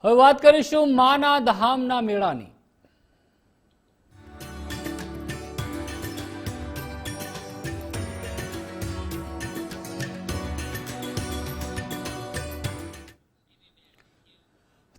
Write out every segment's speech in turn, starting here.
હવે વાત કરીશું માના ધામના મેળાની।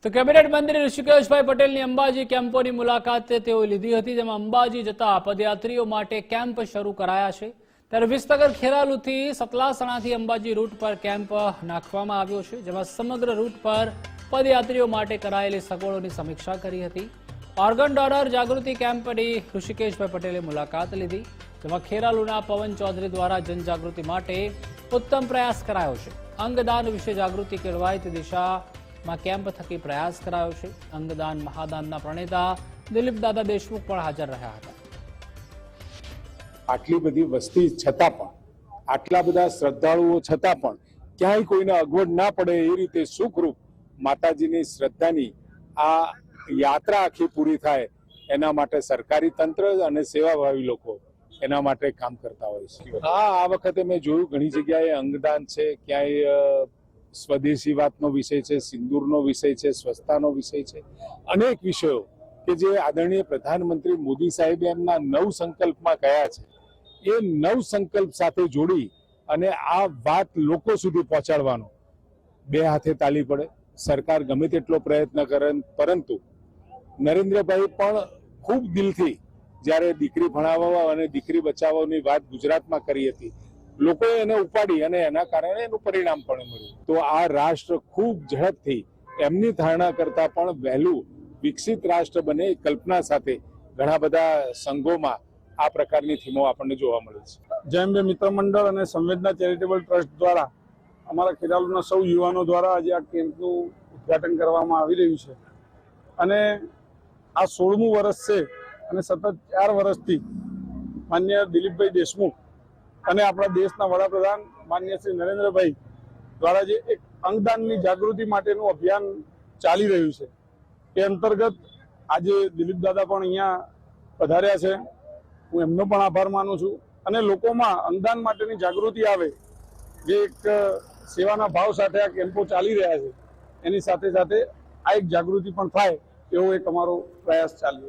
તો કેબિનેટ મંત્રી ઋષિકેશભાઈ પટેલની અંબાજી કેમ્પોની મુલાકાત તેઓએ લીધી હતી, જેમાં અંબાજી જતા પદયાત્રીઓ માટે કેમ્પ શરૂ કરાયા છે। ત્યારે વિસનગર ખેરાલુથી સતલાસણાથી અંબાજી રૂટ પર કેમ્પ નાખવામાં આવ્યો છે, જેમાં સમગ્ર રૂટ પર પદયાત્રીઓ માટે કરાયેલી સગવડોની સમીક્ષા કરી હતી। ઓર્ગન ડોનર જાગૃતિ કેમ્પની ઋષિકેશભાઈ પટેલે મુલાકાત લીધી, જેમાં ખેરાલુના પવન ચૌધરી દ્વારા જનજાગૃતિ માટે ઉત્તમ પ્રયાસ કરાયો છે। અંગદાન વિશે જાગૃતિ કેળવાય તે દિશામાં કેમ્પ થકી પ્રયાસ કરાયો છે। અંગદાન મહાદાનના પ્રણેતા દિલીપ દાદા દેશમુખ પણ હાજર રહ્યા હતા। આટલી બધી વસ્તી છતાં પણ, આટલા બધા શ્રદ્ધાળુઓ છતાં પણ ક્યાંય કોઈને અગવડ ના પડે એ રીતે સુખરૂપ માતાજીની શ્રદ્ધાની આ યાત્રા આખી પૂરી થાય, એના માટે સરકારી તંત્ર અને સેવાભાવી લોકો એના માટે કામ કરતા હોય છે। આ વખતે મેં જોયું ઘણી જગ્યાએ અંગદાન છે, ક્યાંય સ્વદેશી વાતનો વિષય છે, સિંદૂરનો વિષય છે, સ્વચ્છતાનો વિષય છે, અનેક વિષયો કે જે આદરણીય પ્રધાનમંત્રી મોદી સાહેબે એમના નવ સંકલ્પમાં કયા છે, એ નવ સંકલ્પ સાથે જોડી અને આ વાત લોકો સુધી પહોંચાડવાનો બે હાથે તાલી પડે। સરકાર ગમે તેટલો પ્રયત્ન કરે, પરંતુ નરેન્દ્રભાઈ પણ ખૂબ દિલથી જ્યારે દીકરી ભણાવવા અને દીકરી બચાવવાની વાત ગુજરાતમાં કરી હતી, લોકોએ એને ઉપાડી અને એના કારણે એનું પરિણામ પણ મળ્યું। તો આ રાષ્ટ્ર ખૂબ ઝડપથી એમની ધારણા કરતા પણ વહેલું વિકસિત રાષ્ટ્ર બને એ કલ્પના સાથે ઘણા બધા સંઘોમાં આ પ્રકારની થીમો આપણને જોવા મળે છે। જય અંબે મિત્ર મંડળ અને સંવેદના ચેરિટેબલ ટ્રસ્ટ દ્વારા અમારા ખેરાલુના સૌ યુવાનો દ્વારા આજે આ કેમ્પનું ઉદ્ઘાટન કરવામાં આવી રહ્યું છે અને આ 16મું વર્ષ છે અને સતત 4 વર્ષથી માન્ય દિલીપભાઈ દેશમુખ અને આપણા દેશના વડાપ્રધાન માન્ય શ્રી નરેન્દ્રભાઈ દ્વારા જે એક અંગદાનની જાગૃતિ માટેનું અભિયાન ચાલી રહ્યું છે, એ અંતર્ગત આજે દિલીપ દાદા પણ અહીંયા પધાર્યા છે। હું એમનો પણ આભાર માનું છું અને લોકોમાં અંગદાન માટેની જાગૃતિ આવે, જે એક સેવાના ભાવ સાથે આ કેમ્પો ચાલી રહ્યા છે, એની સાથે સાથે આ એક જાગૃતિ પણ થાય એવો એક અમારો પ્રયાસ ચાલી રહ્યો છે।